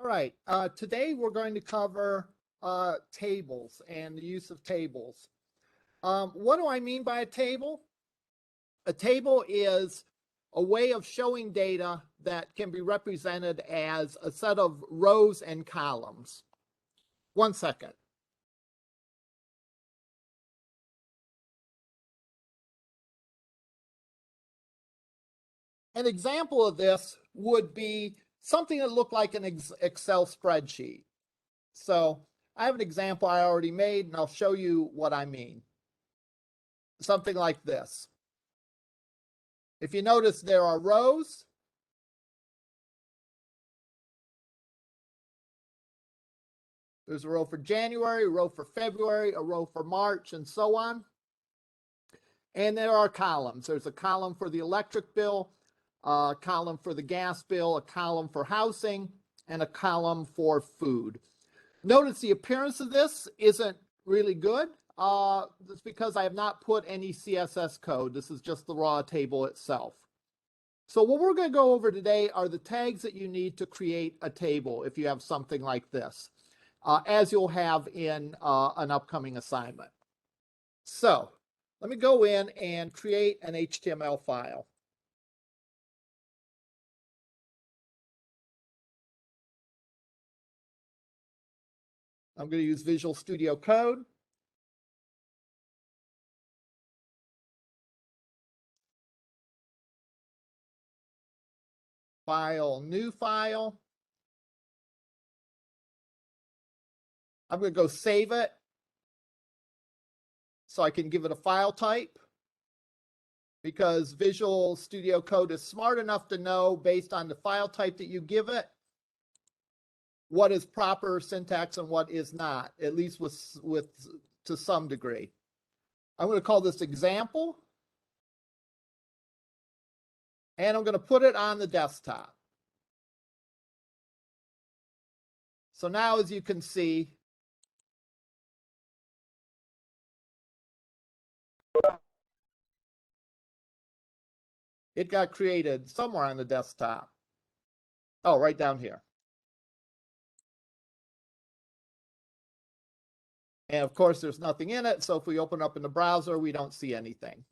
right. Today we're going to cover tables and the use of tables. What do I mean by a table? A table is a way of showing data that can be represented as a set of rows and columns. 1 second. An example of this would be something that looked like an Excel spreadsheet. So I have an example I already made, and I'll show you what I mean. Something like this. If you notice, there are rows. There's a row for January, a row for February, a row for March, and so on. And there are columns. There's a column for the electric bill, a column for the gas bill, a column for housing, and a column for food. Notice the appearance of this isn't really good. That's because I have not put any CSS code. This is just the raw table itself. So what we're going to go over today are the tags that you need to create a table if you have something like this, as you'll have in an upcoming assignment. So let me go in and create an HTML file. I'm going to use Visual Studio Code. File, new file. I'm going to go save it so I can give it a file type, because Visual Studio Code is smart enough to know, based on the file type that you give it, what is proper syntax and what is not, at least with to some degree. I'm going to call this example, and I'm going to put it on the desktop. So now, as you can see, it got created somewhere on the desktop. Oh, right down here. And of course, there's nothing in it. So if we open up in the browser, we don't see anything.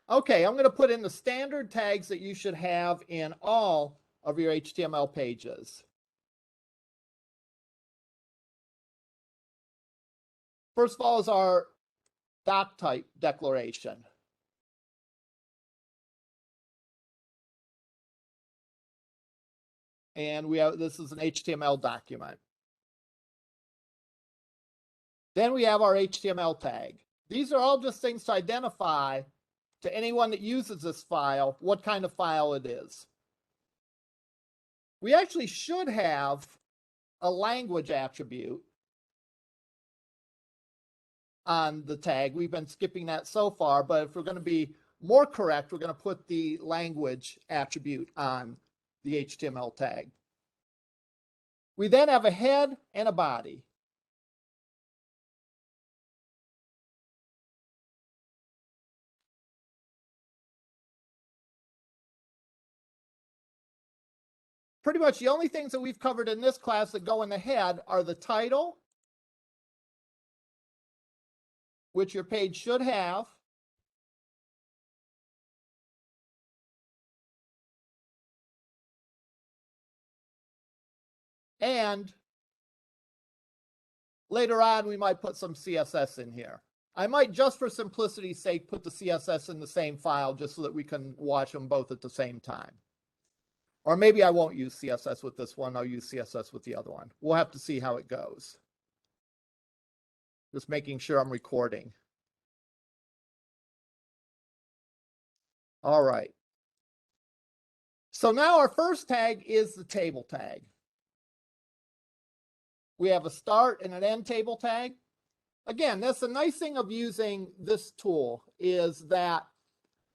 Okay, I'm going to put in the standard tags that you should have in all of your HTML pages. First of all is our doc type declaration. And this is an HTML document. Then we have our HTML tag. These are all just things to identify to anyone that uses this file what kind of file it is. We actually should have a language attribute on the tag. We've been skipping that so far, but if we're going to be more correct, we're going to put the language attribute on the HTML tag. We then have a head and a body. Pretty much the only things that we've covered in this class that go in the head are the title, which your page should have, and later on we might put some CSS in here. I might, just for simplicity's sake, put the CSS in the same file just so that we can watch them both at the same time. Or maybe I won't use CSS with this one. I'll use CSS with the other one. We'll have to see how it goes. Just making sure I'm recording. All right. So now our first tag is the table tag. We have a start and an end table tag. Again, that's the nice thing of using this tool, is that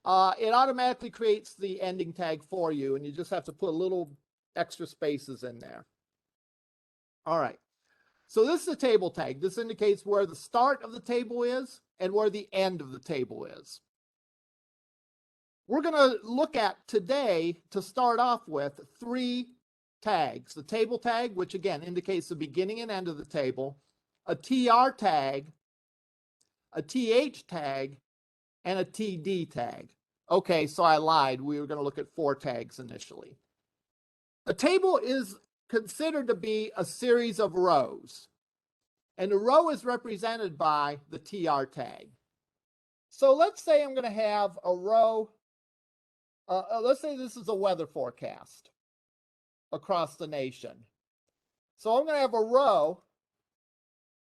it automatically creates the ending tag for you, and you just have to put little extra spaces in there. All right. So this is a table tag. This indicates where the start of the table is and where the end of the table is. We're going to look at today, to start off with, 3 tags, the table tag, which again indicates the beginning and end of the table, a TR tag, a TH tag, and a TD tag. Okay, so I lied. We were going to look at 4 tags initially. A table is considered to be a series of rows, and the row is represented by the TR tag. So let's say I'm going to have a row. Let's say this is a weather forecast across the nation. So I'm going to have a row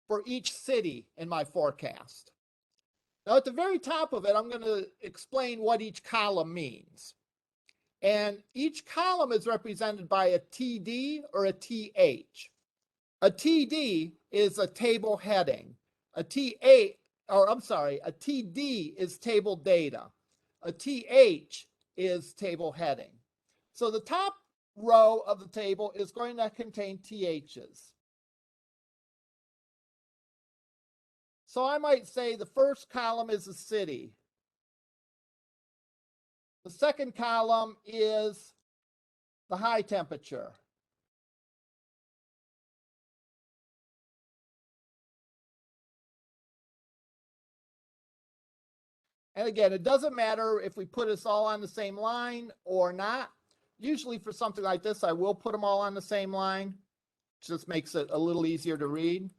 for each city in my forecast. Now, at the very top of it, I'm going to explain what each column means. And each column is represented by a TD or a TH. A TD is a table heading. A TD is table data. A TH is table heading. So the top row of the table is going to contain THs. So I might say the first column is a city. The second column is the high temperature. And again, it doesn't matter if we put us all on the same line or not. Usually for something like this, I will put them all on the same line. It just makes it a little easier to read.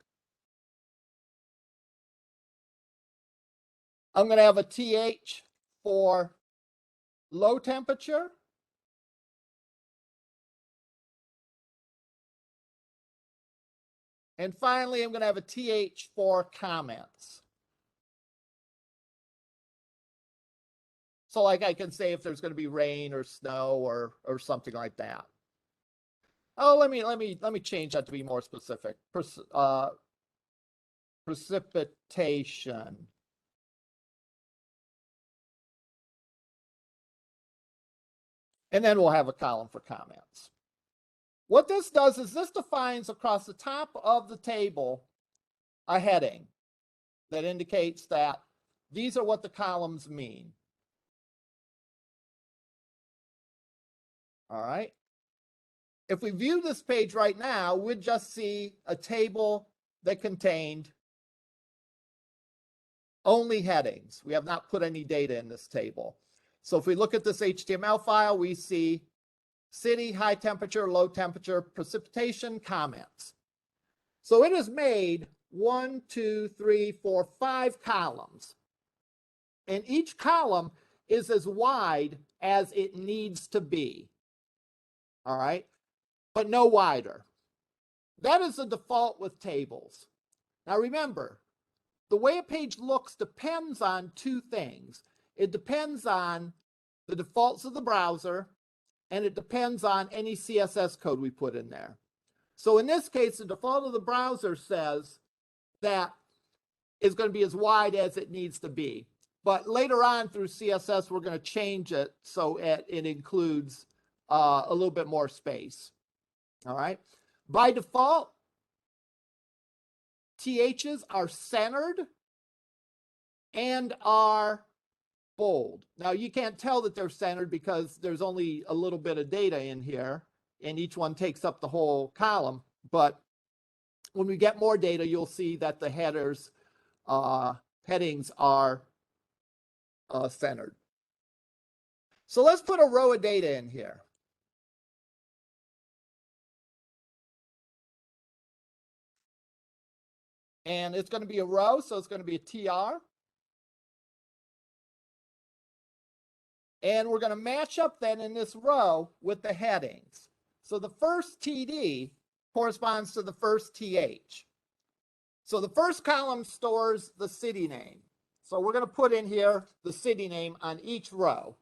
I'm going to have a TH for low temperature. And finally, I'm going to have a TH for comments. So like I can say if there's going to be rain or snow or something like that. Oh, let me change that to be more specific. Precipitation. And then we'll have a column for comments. What this does is this defines across the top of the table a heading that indicates that these are what the columns mean. All right. If we view this page right now, we'd just see a table that contained only headings. We have not put any data in this table. So if we look at this HTML file, we see city, high temperature, low temperature, precipitation, comments. So it has made 1, 2, 3, 4, 5 columns. And each column is as wide as it needs to be. All right, but no wider. That is the default with tables. Now remember, the way a page looks depends on 2 things. It depends on the defaults of the browser, and it depends on any CSS code we put in there. So in this case, the default of the browser says that it's going to be as wide as it needs to be. But later on through CSS, we're going to change it so it includes a little bit more space. All right. By default, THs are centered and are bold. Now, you can't tell that they're centered because there's only a little bit of data in here, and each one takes up the whole column. But when we get more data, you'll see that the headings are centered. So let's put a row of data in here. And it's going to be a row, so it's going to be a TR. And we're going to match up then in this row with the headings. So the first TD corresponds to the first TH. So the first column stores the city name. So we're going to put in here the city name on each row.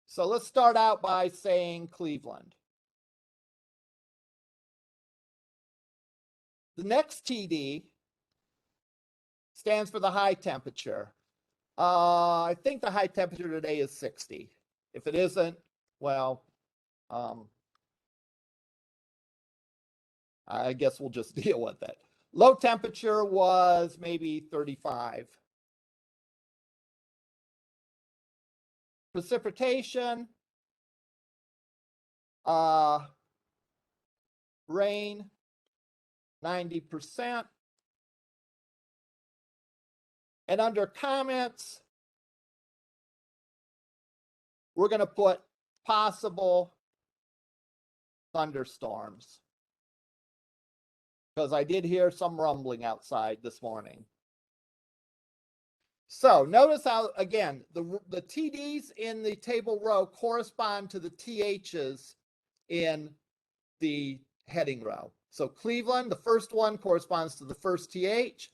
So let's start out by saying Cleveland. The next TD stands for the high temperature. I think the high temperature today is 60. If it isn't, well, I guess we'll just deal with it. Low temperature was maybe 35. Precipitation, rain, 90%. And under comments, we're going to put possible thunderstorms, because I did hear some rumbling outside this morning. So notice how, again, the TDs in the table row correspond to the THs in the heading row. So Cleveland, the first one corresponds to the first TH.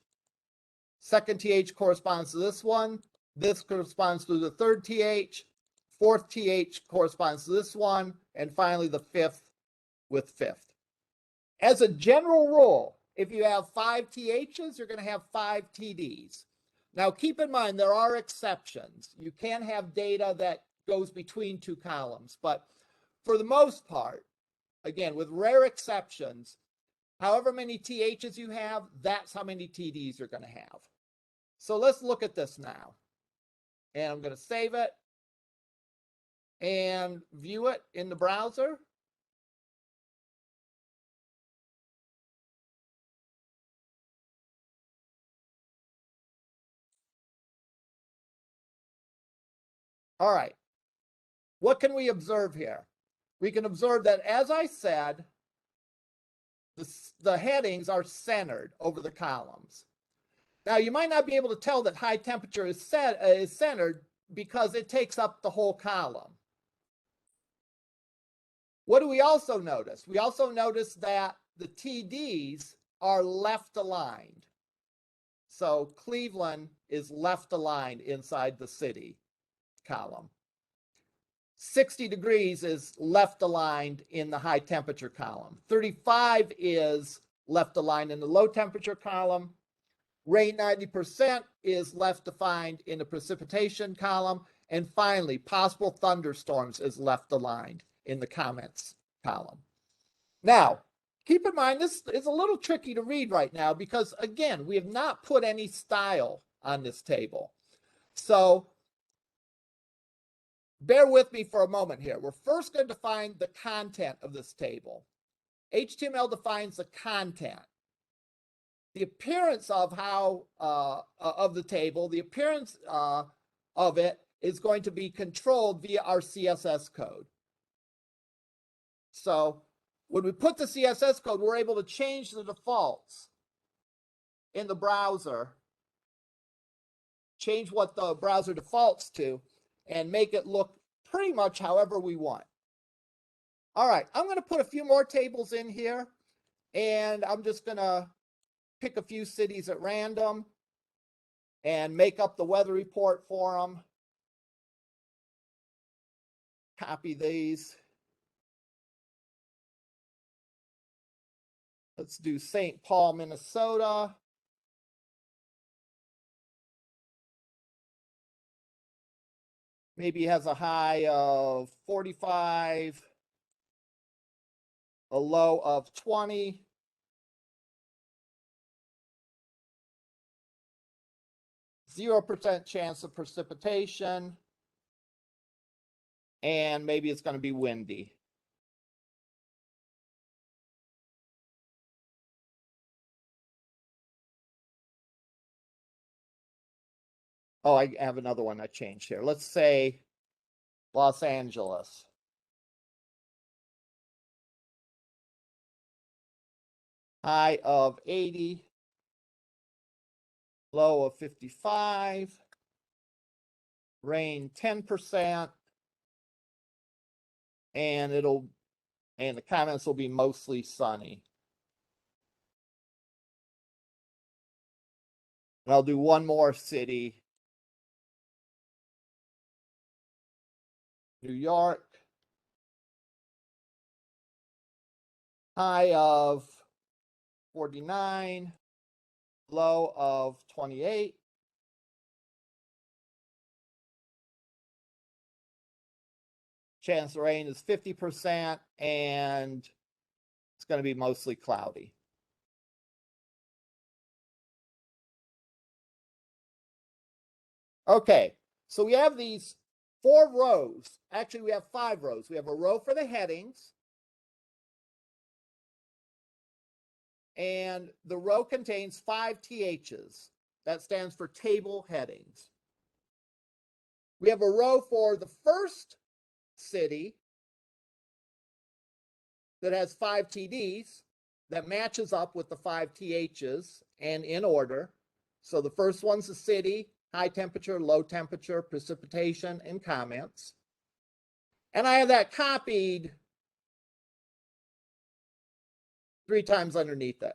Second TH corresponds to this one. This corresponds to the third TH. Fourth TH corresponds to this one. And finally, the fifth with fifth. As a general rule, if you have 5 THs, you're going to have 5 TDs. Now, keep in mind, there are exceptions. You can have data that goes between 2 columns. But for the most part, again, with rare exceptions, however many THs you have, that's how many TDs you're going to have. So let's look at this now. And I'm going to save it and view it in the browser. All right. What can we observe here? We can observe that, as I said, the headings are centered over the columns. Now, you might not be able to tell that high temperature is centered because it takes up the whole column. What do we also notice? We also notice that the TDs are left aligned. So Cleveland is left aligned inside the city column. 60 degrees is left aligned in the high temperature column. 35 is left aligned in the low temperature column. Rain 90% is left defined in the precipitation column. And finally, possible thunderstorms is left aligned in the comments column. Now, keep in mind, this is a little tricky to read right now because, again, we have not put any style on this table. So bear with me for a moment here. We're first going to define the content of this table. HTML defines the content. The appearance of of the table, the appearance of it is going to be controlled via our CSS code. So when we put the CSS code, we're able to change the defaults in the browser, change what the browser defaults to, and make it look pretty much however we want. All right, I'm going to put a few more tables in here, and I'm just going to pick a few cities at random and make up the weather report for them. Copy these. Let's do St. Paul, Minnesota. Maybe has a high of 45, a low of 20. %0 chance of precipitation. And maybe it's going to be windy. Oh, I have another one I changed here. Let's say Los Angeles. High of 80, low of 55, rain 10%, and the comments will be mostly sunny. And I'll do one more city. New York. High of 49, low of 28. Chance of rain is 50%, and it's going to be mostly cloudy. Okay, so we have these 4 rows. Actually, we have 5 rows. We have a row for the headings, and the row contains 5 THs. That stands for table headings. We have a row for the first city that has 5 TDs that matches up with the 5 THs and in order. So the first one's the city, high temperature, low temperature, precipitation, and comments. And I have that copied 3 times underneath it.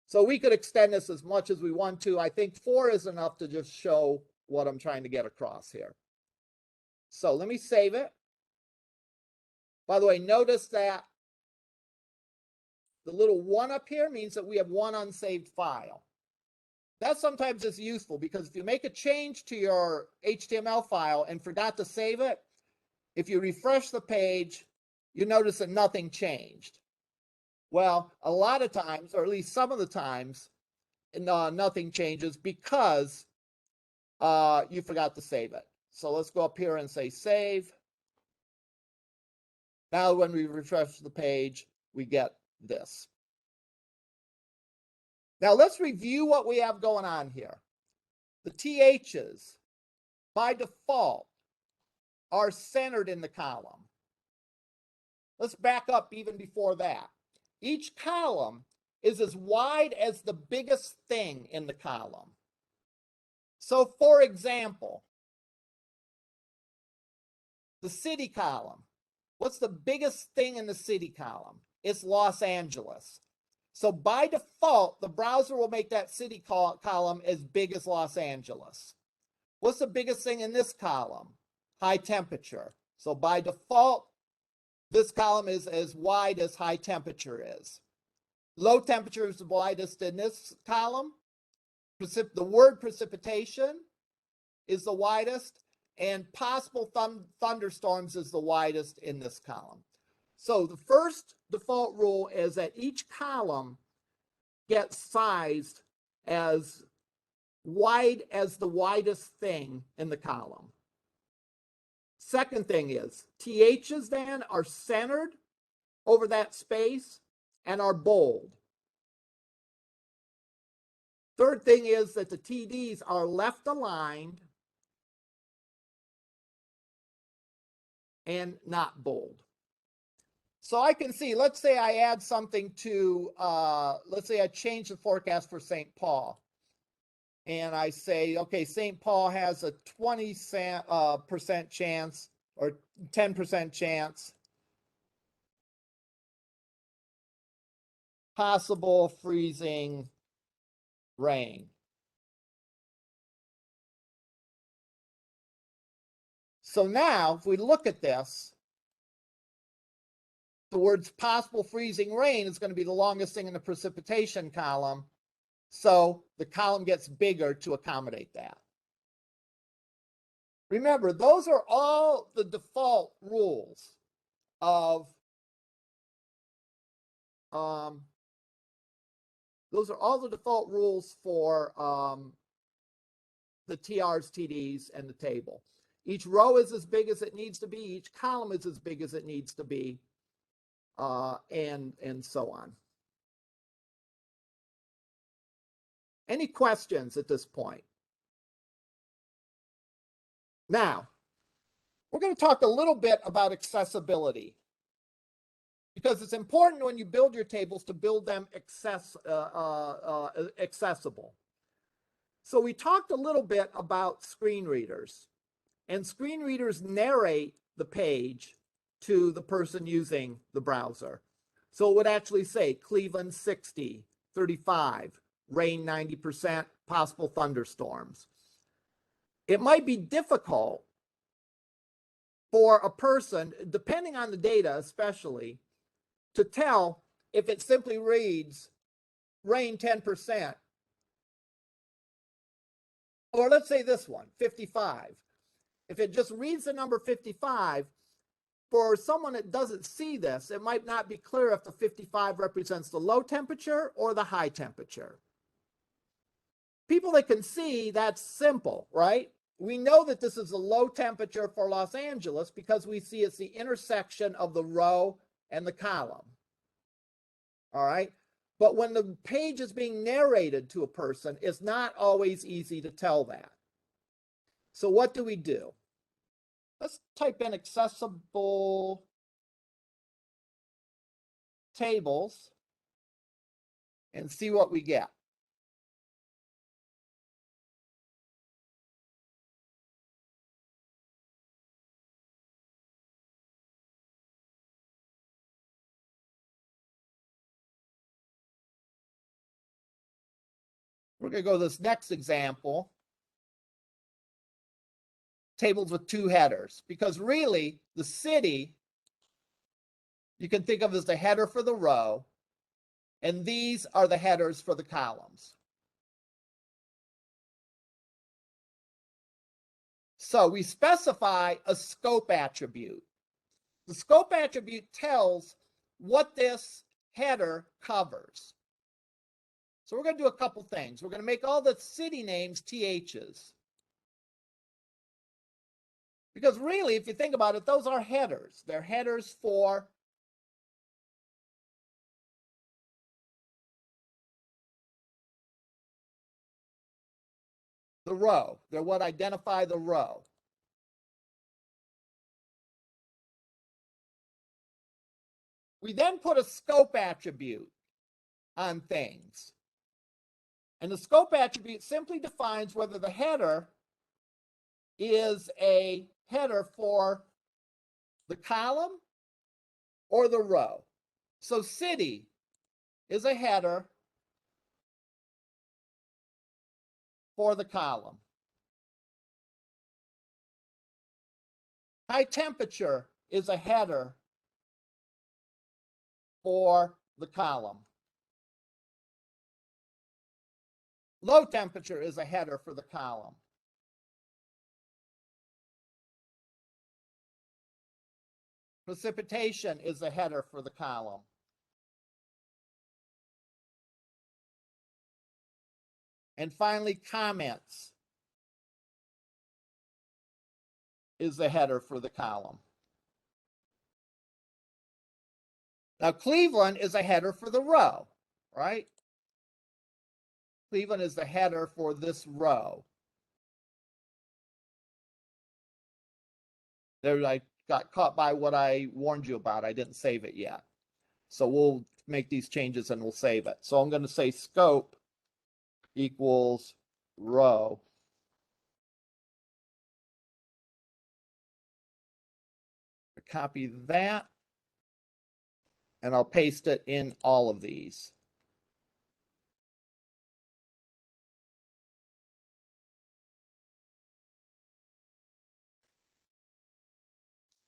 So we could extend this as much as we want to. I think 4 is enough to just show what I'm trying to get across here. So let me save it. By the way, notice that the little 1 up here means that we have 1 unsaved file. That sometimes is useful because if you make a change to your HTML file and forgot to save it, if you refresh the page, you notice that nothing changed. Well, a lot of times, or at least some of the times, nothing changes because you forgot to save it. So let's go up here and say save. Now when we refresh the page, we get this. Now let's review what we have going on here. The THs, by default, are centered in the column. Let's back up even before that. Each column is as wide as the biggest thing in the column. So for example, the city column. What's the biggest thing in the city column? It's Los Angeles. So by default, the browser will make that city column as big as Los Angeles. What's the biggest thing in this column? High temperature. So by default, this column is as wide as high temperature is. Low temperature is the widest in this column. The word precipitation is the widest, and possible thunderstorms is the widest in this column. So the first default rule is that each column gets sized as wide as the widest thing in the column. Second thing is, THs then are centered over that space and are bold. Third thing is that the TDs are left aligned and not bold. So I can see, let's say I add something to, let's say I change the forecast for St. Paul. And I say, okay, St. Paul has a 20% chance or 10% chance. Possible freezing rain. So now, if we look at this, the words possible freezing rain is going to be the longest thing in the precipitation column. So the column gets bigger to accommodate that. Remember, those are all the default rules of those are all the default rules for the TRs, TDs, and the table. Each row is as big as it needs to be. Each column is as big as it needs to be, and so on. Any questions at this point? Now, we're going to talk a little bit about accessibility, because it's important when you build your tables to build them accessible. So we talked a little bit about screen readers, and screen readers narrate the page to the person using the browser. So it would actually say Cleveland 60, 35, rain 90%, possible thunderstorms. It might be difficult for a person, depending on the data especially, to tell if it simply reads rain 10%. Or let's say this one, 55. If it just reads the number 55, for someone that doesn't see this, it might not be clear if the 55 represents the low temperature or the high temperature. People that can see, that's simple, right? We know that this is a low temperature for Los Angeles because we see it's the intersection of the row and the column. All right. But when the page is being narrated to a person, it's not always easy to tell that. So what do we do? Let's type in accessible tables and see what we get. We're going to go to this next example, tables with two headers, because really the city you can think of as the header for the row, and these are the headers for the columns. So we specify a scope attribute. The scope attribute tells what this header covers. So we're going to do a couple things. We're going to make all the city names THs. Because really, if you think about it, those are headers. They're headers for the row. They're what identify the row. We then put a scope attribute on things. And the scope attribute simply defines whether the header is a header for the column or the row. So city is a header for the column. High temperature is a header for the column. Low temperature is a header for the column. Precipitation is a header for the column. And finally, comments is the header for the column. Now, Cleveland is a header for the row, right? Cleveland is the header for this row. There, I got caught by what I warned you about. I didn't save it yet. So we'll make these changes and we'll save it. So I'm going to say scope equals row. Copy that, and I'll paste it in all of these.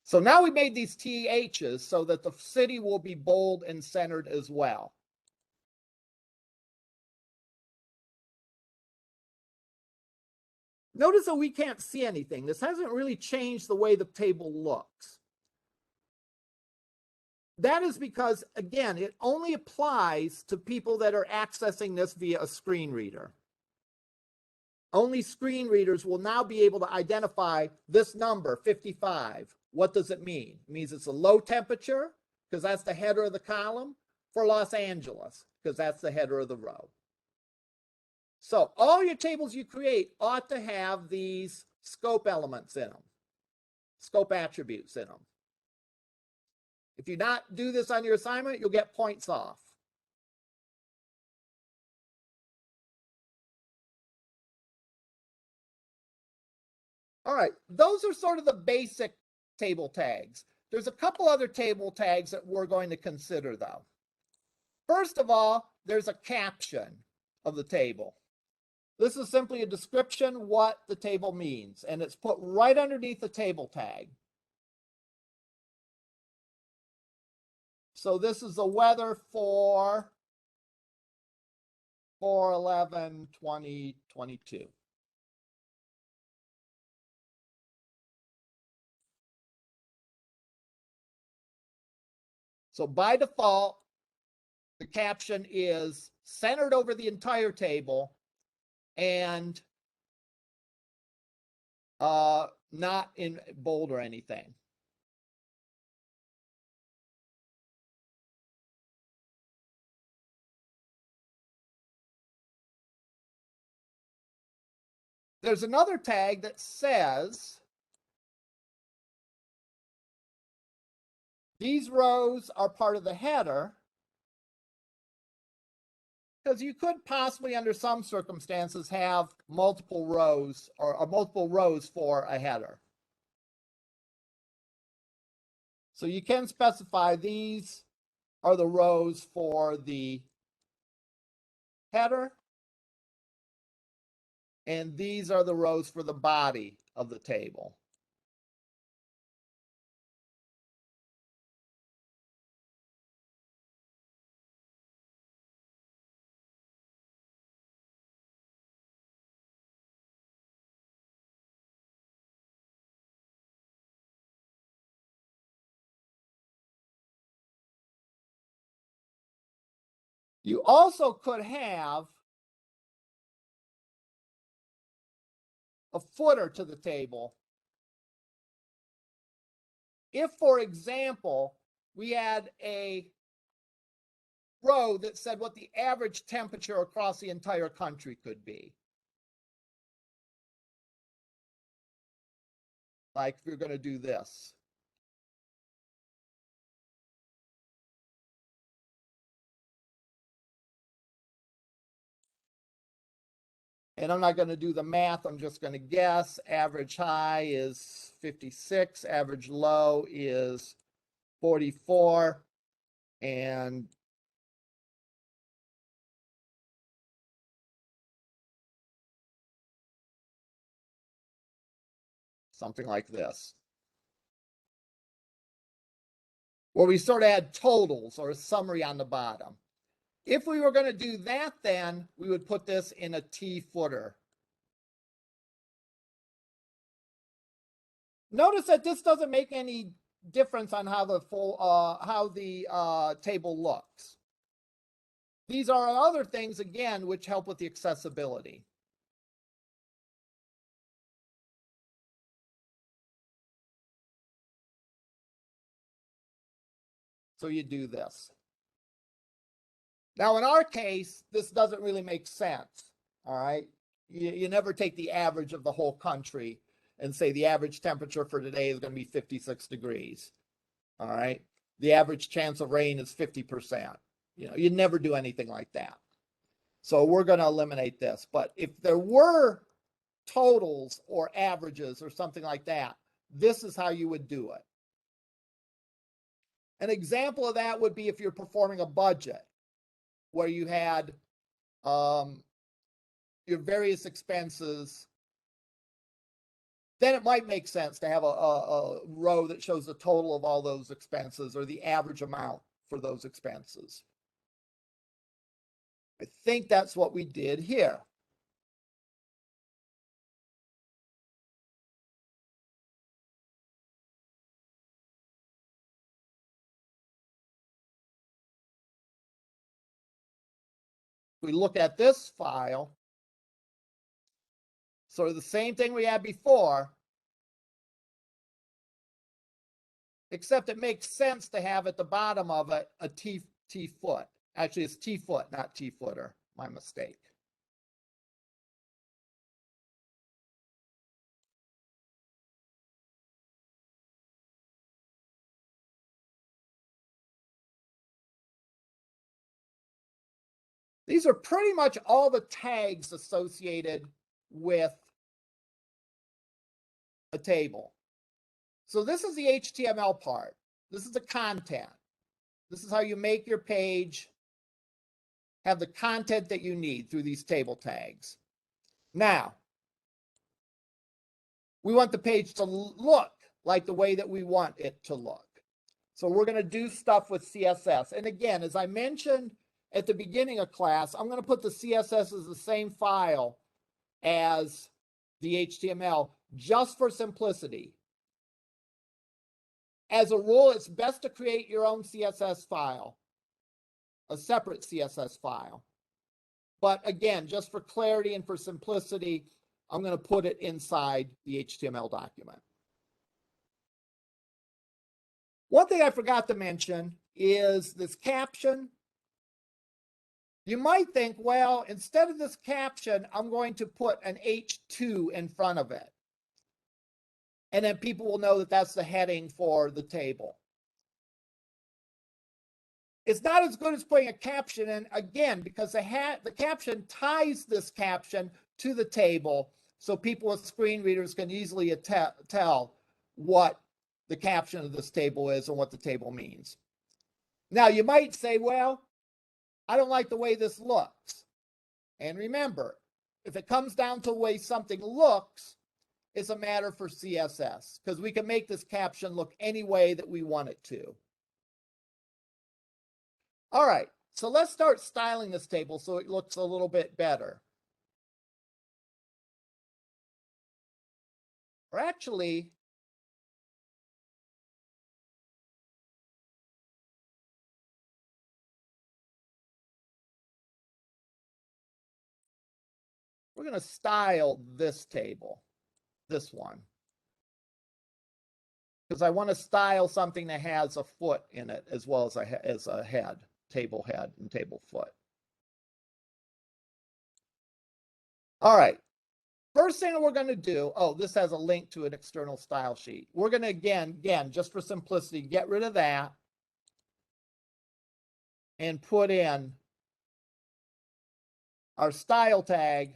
So now we made these THs so that the city will be bold and centered as well. Notice that we can't see anything. This hasn't really changed the way the table looks. That is because, again, it only applies to people that are accessing this via a screen reader. Only screen readers will now be able to identify this number, 55. What does it mean? It means it's a low temperature, because that's the header of the column, for Los Angeles, because that's the header of the row. So all your tables you create ought to have these scope elements in them, scope attributes in them. If you not do this on your assignment, you'll get points off. All right, those are sort of the basic table tags. There's a couple other table tags that we're going to consider, though. First of all, there's a caption of the table. This is simply a description what the table means, and it's put right underneath the table tag. So this is the weather for 4/11/2022. So by default, the caption is centered over the entire table and not in bold or anything. there's another tag that says these rows are part of the header, because you could possibly, under some circumstances, have multiple rows or multiple rows for a header. So you can specify these are the rows for the header, and these are the rows for the body of the table. You also could have a footer to the table. If, for example, we had a row that said what the average temperature across the entire country could be. Like if you're going to do this. And I'm not going to do the math. I'm just going to guess. Average high is 56. Average low is 44. And something like this, where we sort of had totals or a summary on the bottom. If we were going to do that, then we would put this in a T footer. Notice that this doesn't make any difference on how the table looks. These are other things, again, which help with the accessibility. So you do this. Now, in our case, this doesn't really make sense, all right? You never take the average of the whole country and say the average temperature for today is going to be 56 degrees, all right? The average chance of rain is 50%. You never do anything like that. So we're going to eliminate this. But if there were totals or averages or something like that, this is how you would do it. An example of that would be if you're performing a budget where you had your various expenses, then it might make sense to have a row that shows the total of all those expenses or the average amount for those expenses. I think that's what we did here. We look at this file, sort of the same thing we had before, except it makes sense to have at the bottom of it a T foot. Actually, it's T foot, not T footer. My mistake. These are pretty much all the tags associated with a table. So this is the HTML part. This is the content. This is how you make your page have the content that you need through these table tags. Now, we want the page to look like the way that we want it to look. So we're going to do stuff with CSS. And again, as I mentioned at the beginning of class, I'm going to put the CSS as the same file as the HTML just for simplicity. As a rule, it's best to create your own CSS file, a separate CSS file. But again, just for clarity and for simplicity, I'm going to put it inside the HTML document. One thing I forgot to mention is this caption. You might think, well, instead of this caption, I'm going to put an H2 in front of it. And then people will know that that's the heading for the table. It's not as good as putting a caption in, again, because the caption ties this caption to the table, so people with screen readers can easily tell what the caption of this table is and what the table means. Now, you might say, well, I don't like the way this looks. And remember, if it comes down to the way something looks, it's a matter for CSS, because we can make this caption look any way that we want it to. All right, so let's start styling this table so it looks a little bit better. Or actually, we're going to style this table, this one, because I want to style something that has a foot in it as well as a head, table head and table foot. All right, first thing we're going to do, oh, this has a link to an external style sheet. We're going to, again, just for simplicity, get rid of that and put in our style tag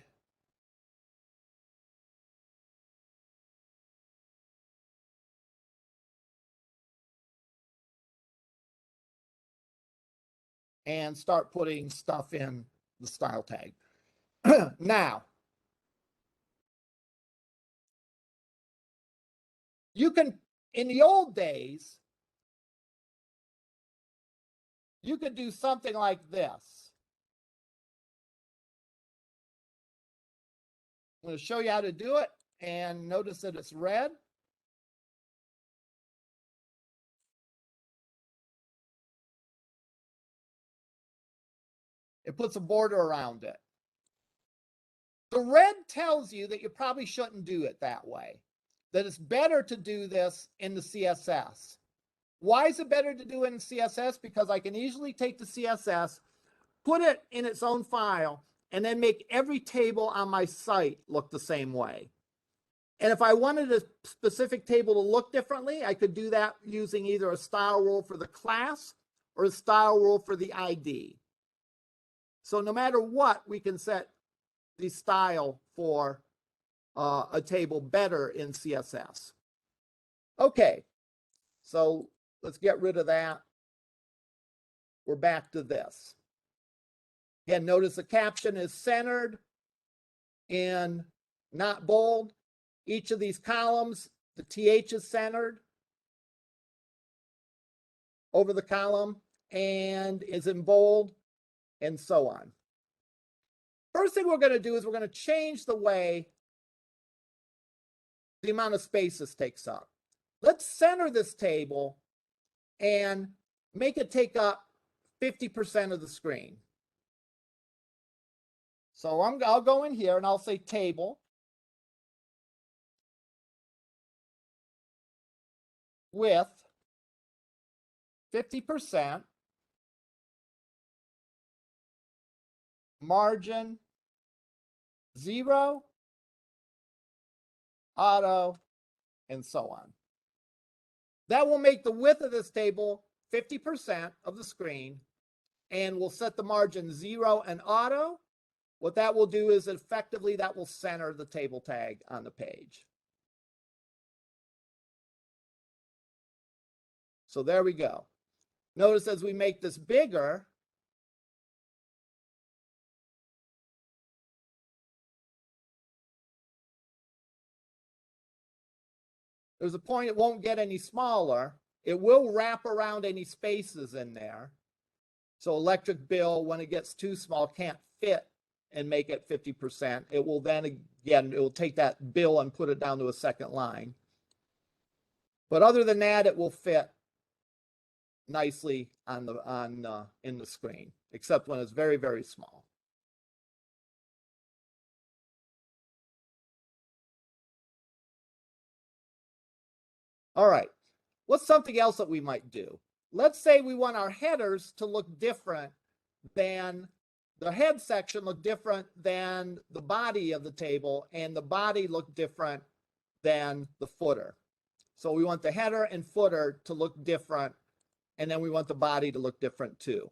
and start putting stuff in the style tag. Now, you can, in the old days, you could do something like this. I'm going to show you how to do it, and notice that it's red. It puts a border around it. The red tells you that you probably shouldn't do it that way, that it's better to do this in the CSS. Why is it better to do it in CSS? Because I can easily take the CSS, put it in its own file, and then make every table on my site look the same way. And if I wanted a specific table to look differently, I could do that using either a style rule for the class or a style rule for the ID. So no matter what, we can set the style for a table better in CSS. Okay, so let's get rid of that. We're back to this. Again, notice the caption is centered in not bold. Each of these columns, the TH is centered over the column and is in bold, and so on. First thing we're going to do is we're going to change the way the amount of space this takes up. Let's center this table and make it take up 50% of the screen. So I'll go in here and I'll say table with 50% margin 0, auto, and so on. That will make the width of this table 50% of the screen, and we'll set the margin 0 and auto. What that will do is effectively that will center the table tag on the page. So there we go. Notice as we make this bigger, there's a point it won't get any smaller. It will wrap around any spaces in there. So electric bill, when it gets too small, can't fit and make it 50%. It will then, again, it will take that bill and put it down to a second line. But other than that, it will fit nicely in the screen, except when it's very, very small. All right, what's something else that we might do? Let's say we want our headers to look different than the head section look different than the body of the table, and the body look different than the footer. So we want the header and footer to look different, and then we want the body to look different too.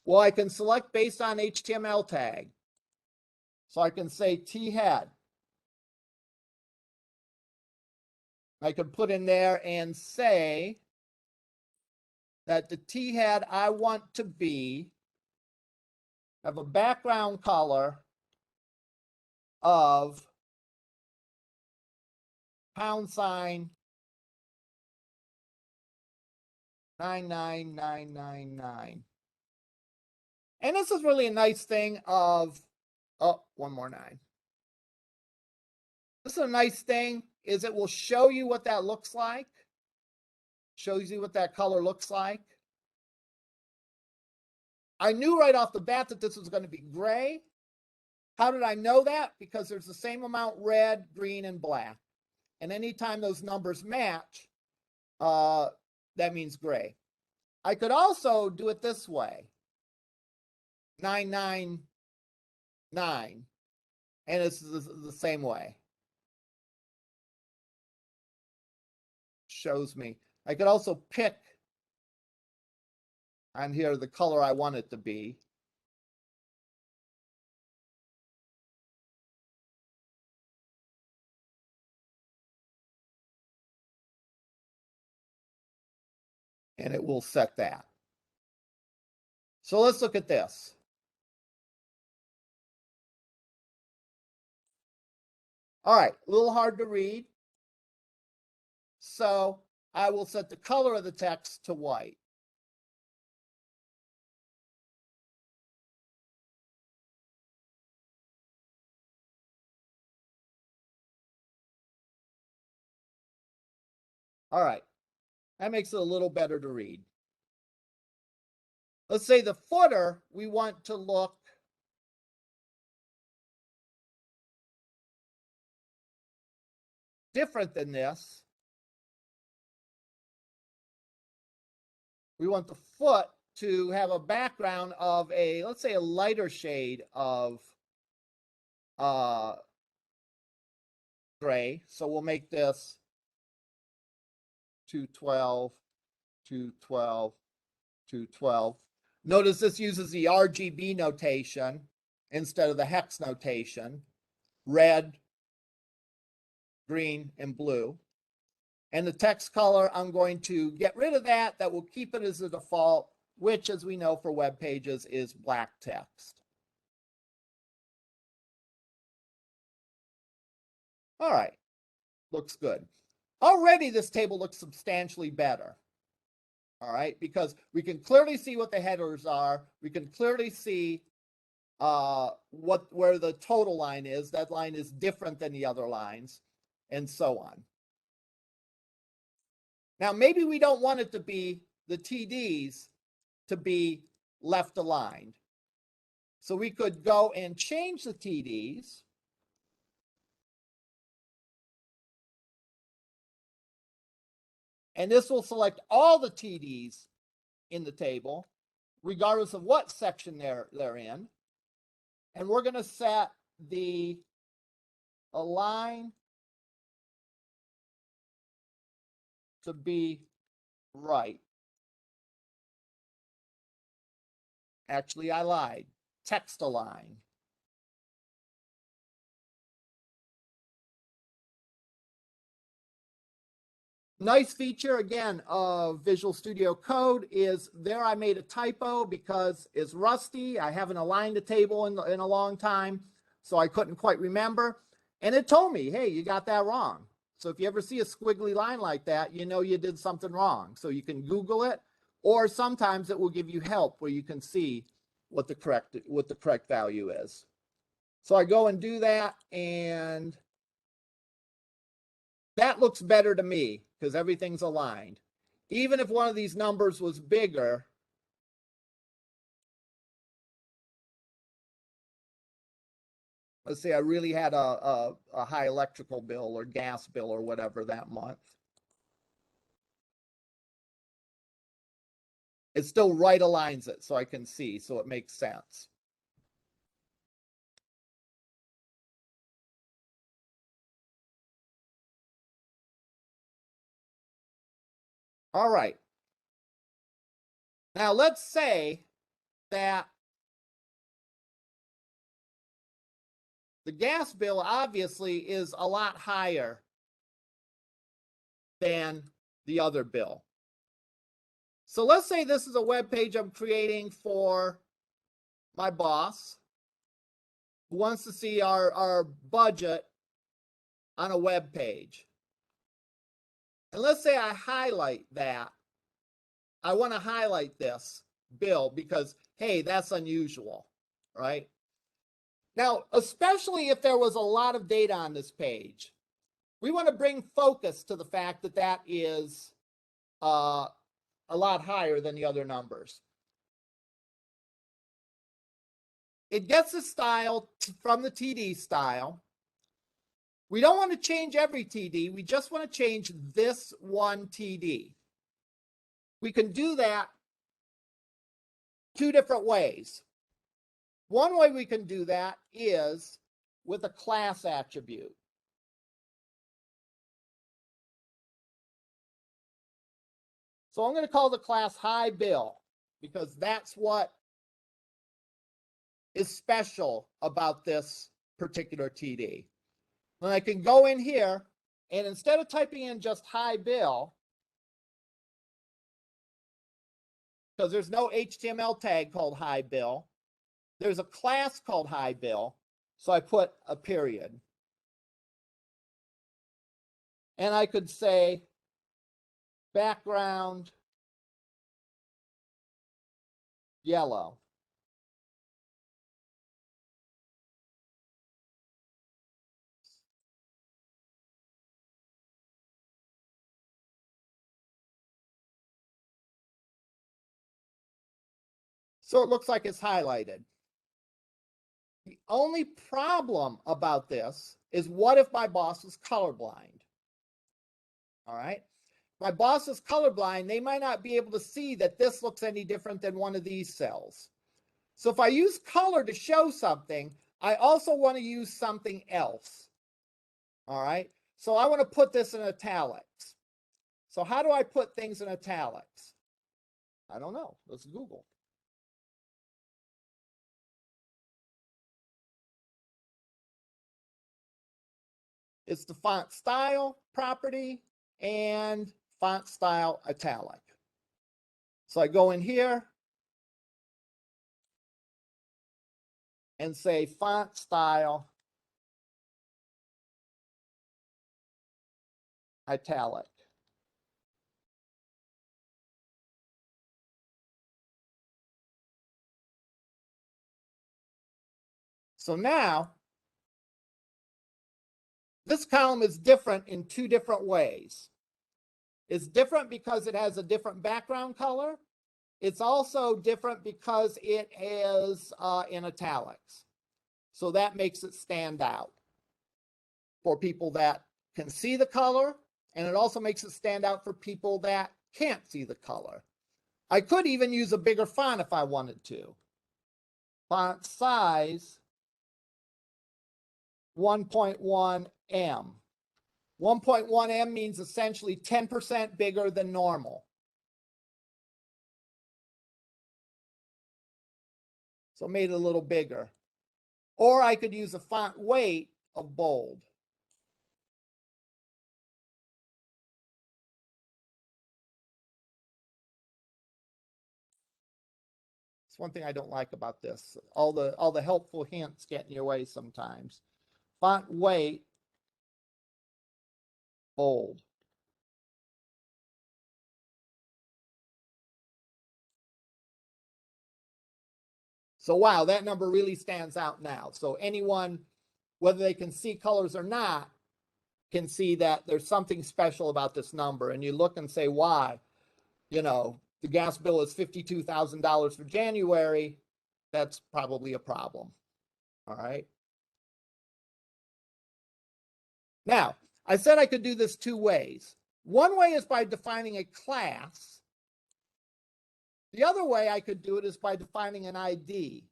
Well, I can select based on HTML tag. So I can say T-head. I could put in there and say that the T-head I want to be, have a background color of # 99999. And this is really a nice thing of, oh, one more 9. This is a nice thing is it will show you what that looks like. Shows you what that color looks like. I knew right off the bat that this was going to be gray. How did I know that? Because there's the same amount red, green, and black. And anytime those numbers match, that means gray. I could also do it this way. 999, and it's the same way. Shows me. I could also pick on here the color I want it to be. And it will set that. So let's look at this. All right, a little hard to read. So I will set the color of the text to white. All right, that makes it a little better to read. Let's say the footer, we want to look different than this. We want the foot to have a background of a, let's say, a lighter shade of gray. So we'll make this 212, 212, 212. Notice this uses the RGB notation instead of the hex notation. Red, green, and blue. And the text color, I'm going to get rid of that. That will keep it as the default, which, as we know for web pages, is black text. All right, looks good. Already this table looks substantially better. All right, because we can clearly see what the headers are. We can clearly see where the total line is. That line is different than the other lines, and so on. Now, maybe we don't want it to be the TDs to be left aligned. So we could go and change the TDs. And this will select all the TDs in the table, regardless of what section they're in. And we're going to set the align to be right. Actually, I lied. Text align. Nice feature, again, of Visual Studio Code is there I made a typo because it's rusty. I haven't aligned the table in a long time, so I couldn't quite remember. And it told me, hey, you got that wrong. So if you ever see a squiggly line like that, you know you did something wrong. So you can Google it, or sometimes it will give you help where you can see what the correct value is. So I go and do that, and that looks better to me because everything's aligned. Even if one of these numbers was bigger, let's say I really had a high electrical bill or gas bill or whatever that month, it still right aligns it so I can see, so it makes sense. All right. Now let's say that the gas bill obviously is a lot higher than the other bill. So let's say this is a web page I'm creating for my boss who wants to see our budget on a web page. And let's say I highlight that. I want to highlight this bill because, hey, that's unusual, right? Now, especially if there was a lot of data on this page, we want to bring focus to the fact that that is a lot higher than the other numbers. It gets a style from the TD style. We don't want to change every TD. We just want to change this one TD. We can do that two different ways. One way we can do that is with a class attribute. So I'm going to call the class high bill because that's what is special about this particular TD. Then I can go in here and instead of typing in just high bill, because there's no HTML tag called high bill, there's a class called high bill. So I put a period. And I could say background yellow. So it looks like it's highlighted. The only problem about this is what if my boss is colorblind? All right. My boss is colorblind. They might not be able to see that this looks any different than one of these cells. So if I use color to show something, I also want to use something else. All right. So I want to put this in italics. So how do I put things in italics? I don't know. Let's Google. It's the font style property and font style italic. So I go in here and say font style italic. So now this column is different in two different ways. It's different because it has a different background color. It's also different because it is in italics. So that makes it stand out for people that can see the color, and it also makes it stand out for people that can't see the color. I could even use a bigger font if I wanted to. Font size 1.1 M. 1.1 M means essentially 10% bigger than normal. So made it a little bigger. Or I could use a font weight of bold. It's one thing I don't like about this. All the helpful hints get in your way sometimes. Font weight bold. So wow, that number really stands out now. So anyone, whether they can see colors or not, can see that there's something special about this number. And you look and say, why? You know, the gas bill is $52,000 for January. That's probably a problem. All right. Now, I said I could do this two ways. One way is by defining a class. The other way I could do it is by defining an ID.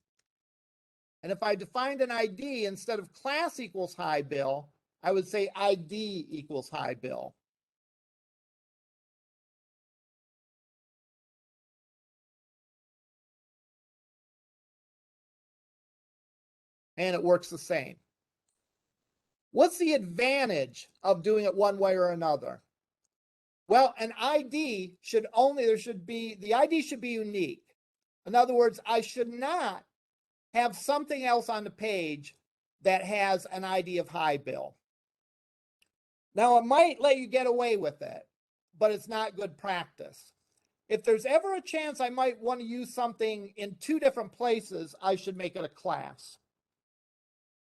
And if I defined an ID instead of class equals high bill, I would say ID equals high bill. and it works the same. What's the advantage of doing it one way or another? Well, an ID should only, the ID should be unique. In other words, I should not have something else on the page that has an ID of high bill. Now, it might let you get away with it, but it's not good practice. If there's ever a chance I might want to use something in two different places, I should make it a class.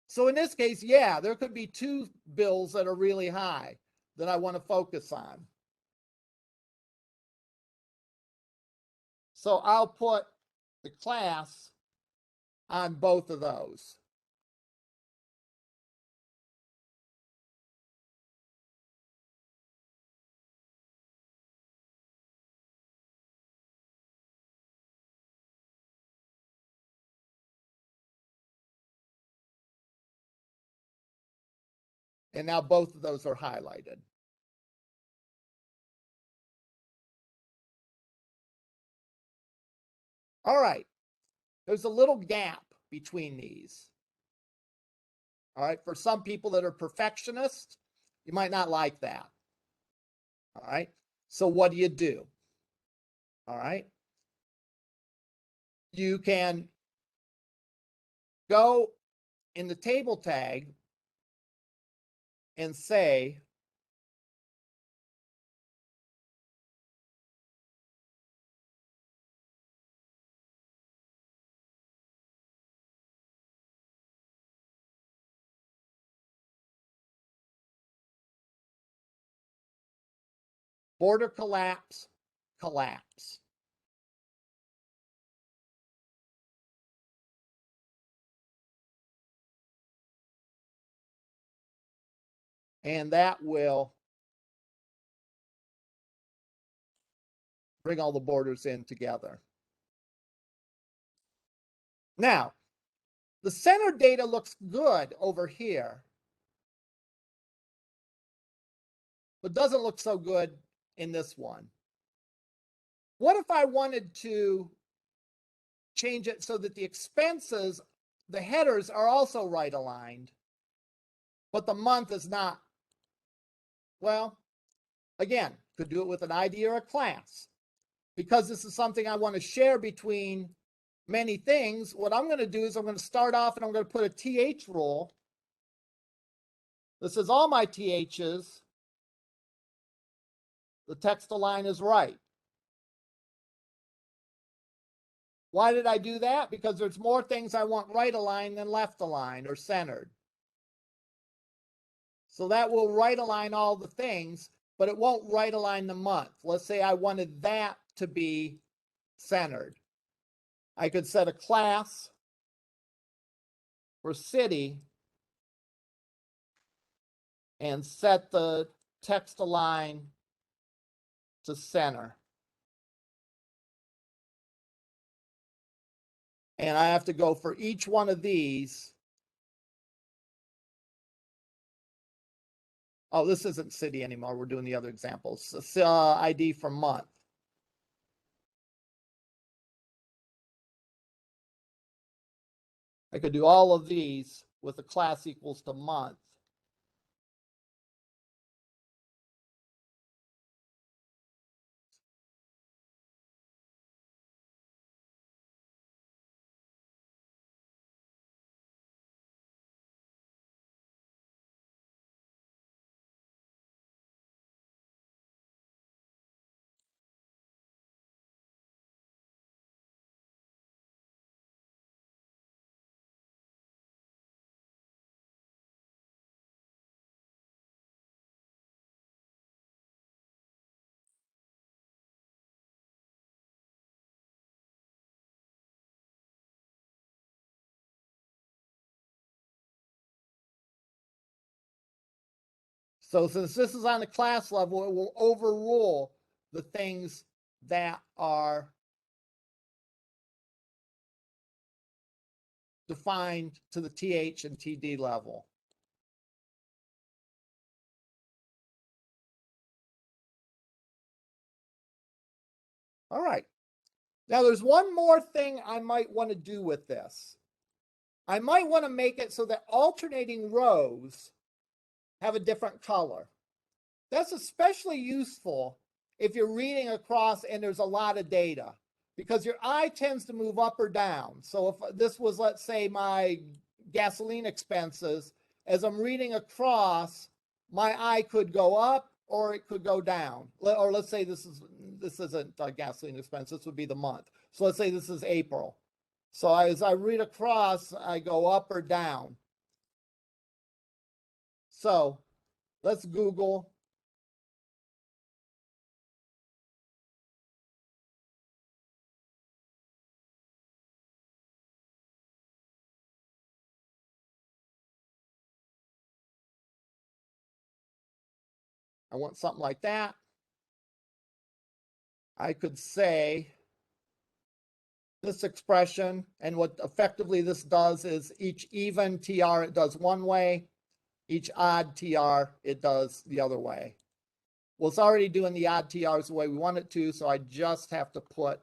So in this case, yeah, there could be two bills that are really high that I want to focus on. So I'll put the class on both of those. And now both of those are highlighted. All right, there's a little gap between these. All right, for some people that are perfectionists, you might not like that. All right, so what do? All right, you can go in the table tag and say, border collapse, collapse. And that will bring all the borders in together. Now, the center data looks good over here, but doesn't look so good in this one. What if I wanted to change it so that the expenses, the headers are also right aligned, but the month is not? Well, again, could do it with an ID or a class. Because this is something I want to share between many things, what I'm going to do is I'm going to start off and I'm going to put a TH rule. This is all my THs. The text align is right. Why did I do that? Because there's more things I want right align than left align or centered. So that will right align all the things, but it won't right align the month. Let's say I wanted that to be centered. I could set a class for city and set the text align to center. And I have to go for each one of these. Oh, this isn't city anymore. We're doing the other examples. ID for month. I could do all of these with a class equals to month. So since this is on the class level, it will overrule the things that are defined to the TH and TD level. All right. Now there's one more thing I might want to do with this. I might want to make it so that alternating rows have a different color. That's especially useful if you're reading across and there's a lot of data, because your eye tends to move up or down. So if this was, let's say, my gasoline expenses, as I'm reading across, my eye could go up or it could go down. Or let's say this isn't a gasoline expense, this would be the month. So let's say this is April. So as I read across, I go up or down. So let's Google. I want something like that. I could say this expression, and what effectively this does is each even TR it does one way, each odd TR it does the other way. Well, it's already doing the odd TRs the way we want it to, so I just have to put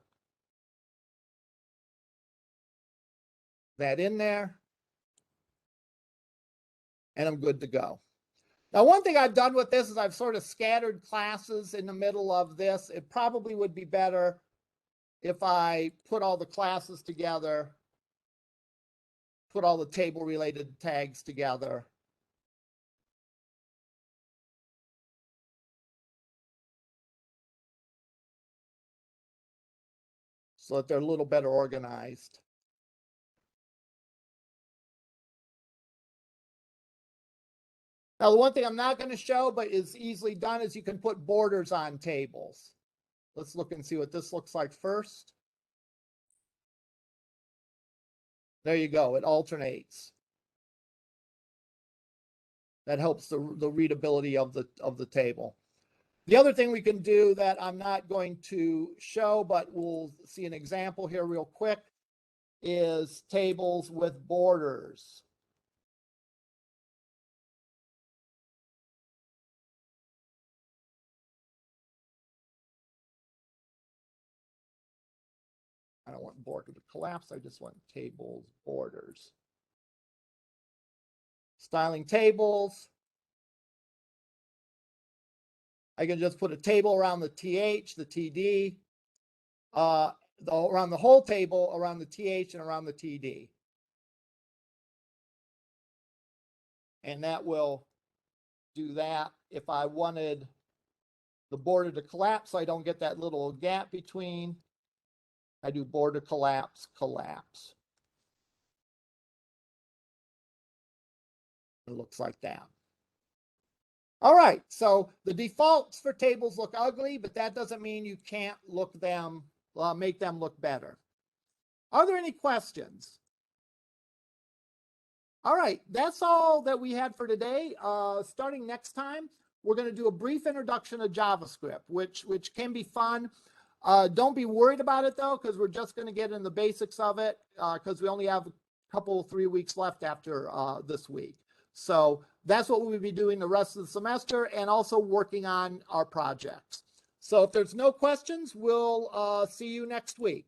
that in there, and I'm good to go. Now, one thing I've done with this is I've sort of scattered classes in the middle of this. It probably would be better if I put all the classes together, put all the table-related tags together. So that they're a little better organized. Now, the one thing I'm not going to show, but is easily done, is you can put borders on tables. Let's look and see what this looks like first. There you go. It alternates. That helps the readability of the table. The other thing we can do that I'm not going to show, but we'll see an example here real quick, is tables with borders. I don't want border to collapse. I just want tables, borders. Styling tables. I can just put a table around the TH, the TD, around the whole table, around the TH, and around the TD. And that will do that. If I wanted the border to collapse so I don't get that little gap between, I do border collapse, collapse. It looks like that. All right, so the defaults for tables look ugly, but that doesn't mean you can't make them look better. Are there any questions? All right, that's all that we had for today. Starting next time, we're going to do a brief introduction of JavaScript, which can be fun. Don't be worried about it, though, because we're just going to get in the basics of it, because we only have a couple, 3 weeks left after this week. So that's what we'll be doing the rest of the semester, and also working on our projects. So if there's no questions, we'll see you next week.